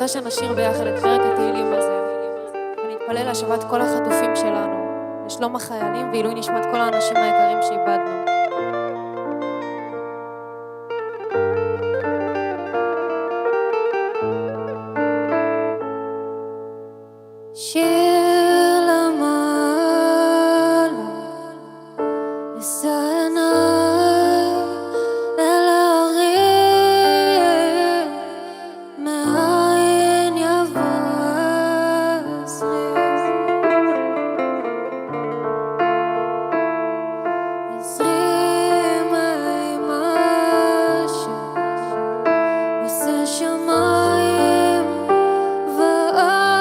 רוצה שנשיר ביחד את פרק התהילים הזה, ונתפלל להשבת כל החטופים שלנו, לשלום החיילים ועילוי נשמת כל האנשים היקרים שאיבדנו. שיר למעלה, לסנה אל ההרים, מאין יבוא הזרים עם השם, עושה שמיים וארץ,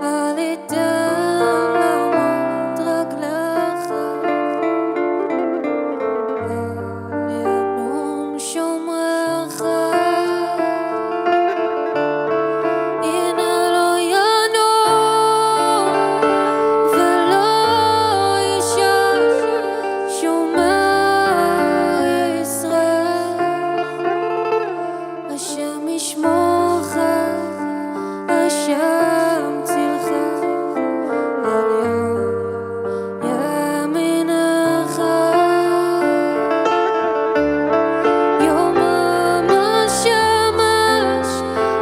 אל יתן למוט רגליך, אל ינום שומרך, הנה לא ינום ולא יישן שומר ישראל. השם ישמורך, השם צילך, על ימינך, יומם השמש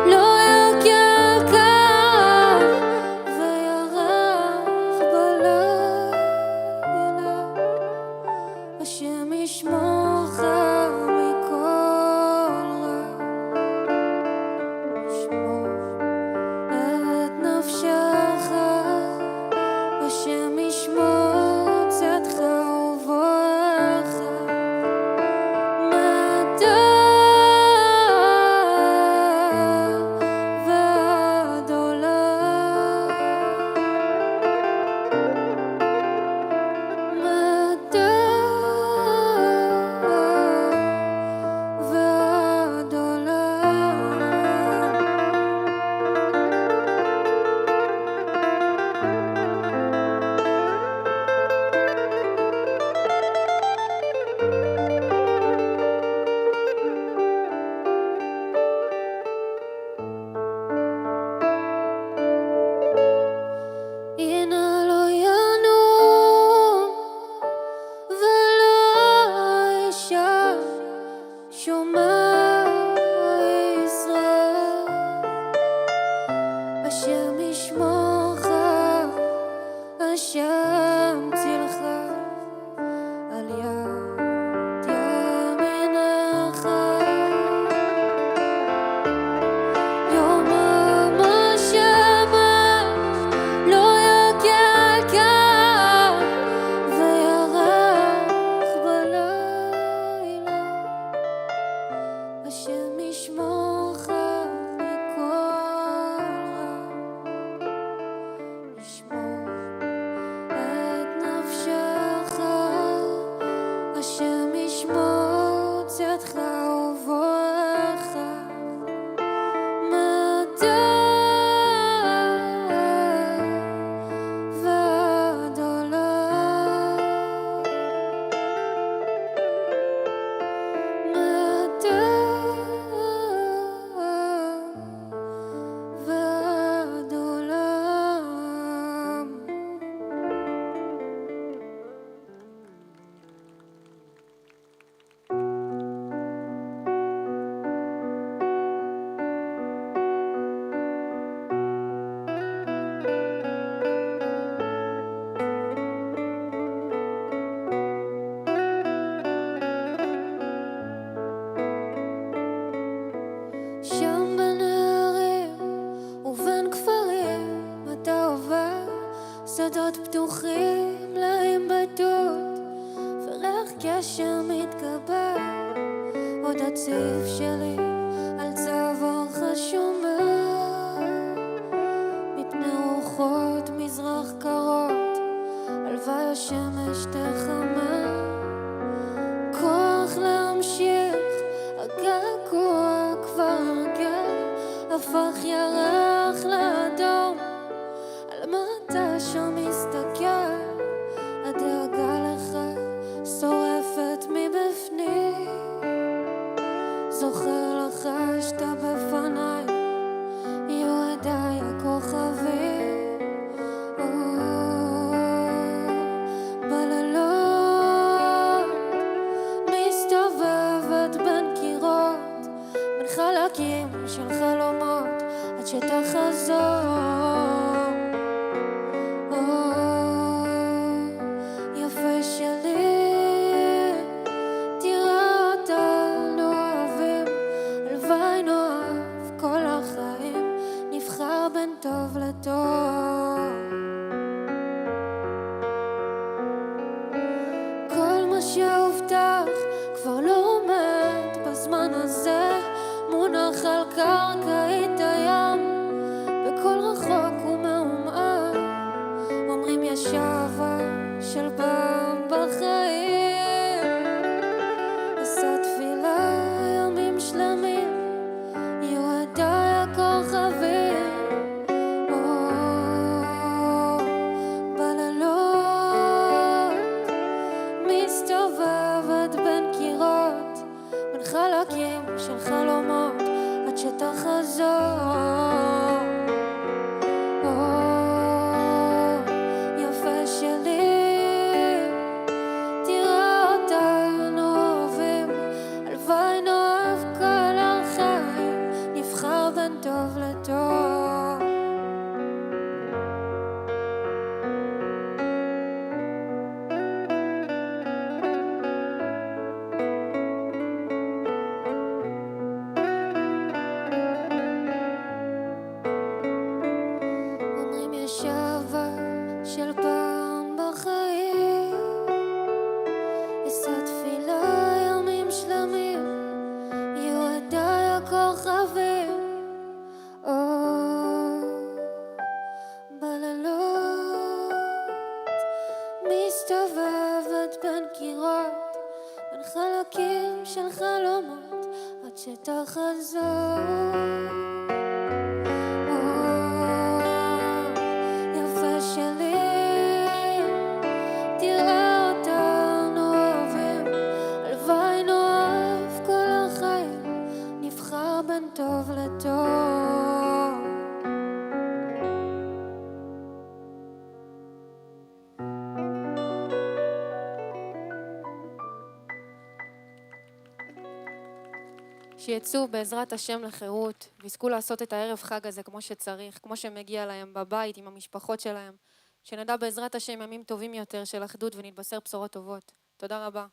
לא יככה, וירח בלילה. השם ישמורך מכל רע, ישמור את נפשך, השם ישמור צאתך ובואך, מעתה ועד עולם, מעתה ועד עולם. הנה לא ינום ולא יישן שומר ישראל. השם ישמורך, השם צילך, על יד ימינך, יומם השמש לא יככה, וירח בלילה. השם ישמורך מכל רע, ישמור את נפשך, השם ישמור צאתך ובואך, מעתה ועד עולם, מעתה ועד עולם. שם בין ההרים ובין כפרים אתה עובר, שדות פתוחים להם בתות, וריח גשם מתגבר. עוד הציף שלי על צווארך שומר, מפני רוחות מזרח קרות, הלוואי השמש תחמם. כוח להמשיך, הגעגוע כבר הרגל, הפך ירח לאדום, על מה אתה שם מסתכל? הדאגה לך שורפת מבפנים, זוכר לחשת בפניי חלומות עד שתחזור. יפה שלי, תראה אותנו אוהבים, הלוואי נאהב כל החיים, נבחר בין טוב לטוב. כל מה שהובטח כבר לא עומד בזמן הזה, מונח על קרקעית הים, בכל רחוק ומעומעם. אומרים יש אהבה של פעם בחיים, אשא תפילה ימים שלמים, יועדיי הכוכבים. בלילות מסתובבת בין קירות, בין חלקים של חלומות עד שתחזור. יפה שלי, תראה אותנו אוהבים, הלוואי נאהב כל החיים, נבחר בין טוב לטוב. אומרים יש אהבה של פעם בחיים, אשא תפילה ימים שלמים, יועדיי הכוכבים. בלילות מסתובבת בין קירות, בין חלקים של חלומות עד שתחזור. יפה שלי, תראה אותנו אוהבים, הלוואי נאהב כל החיים, נבחר בין טוב לטוב. שיצאו בעזרת השם לחירות, ויזכו לעשות את הערב חג הזה כמו שצריך, כמו שמגיע להם בבית עם המשפחות שלהם, שנדע בעזרת השם ימים טובים יותר של אחדות ונתבשר בשורות טובות. תודה רבה.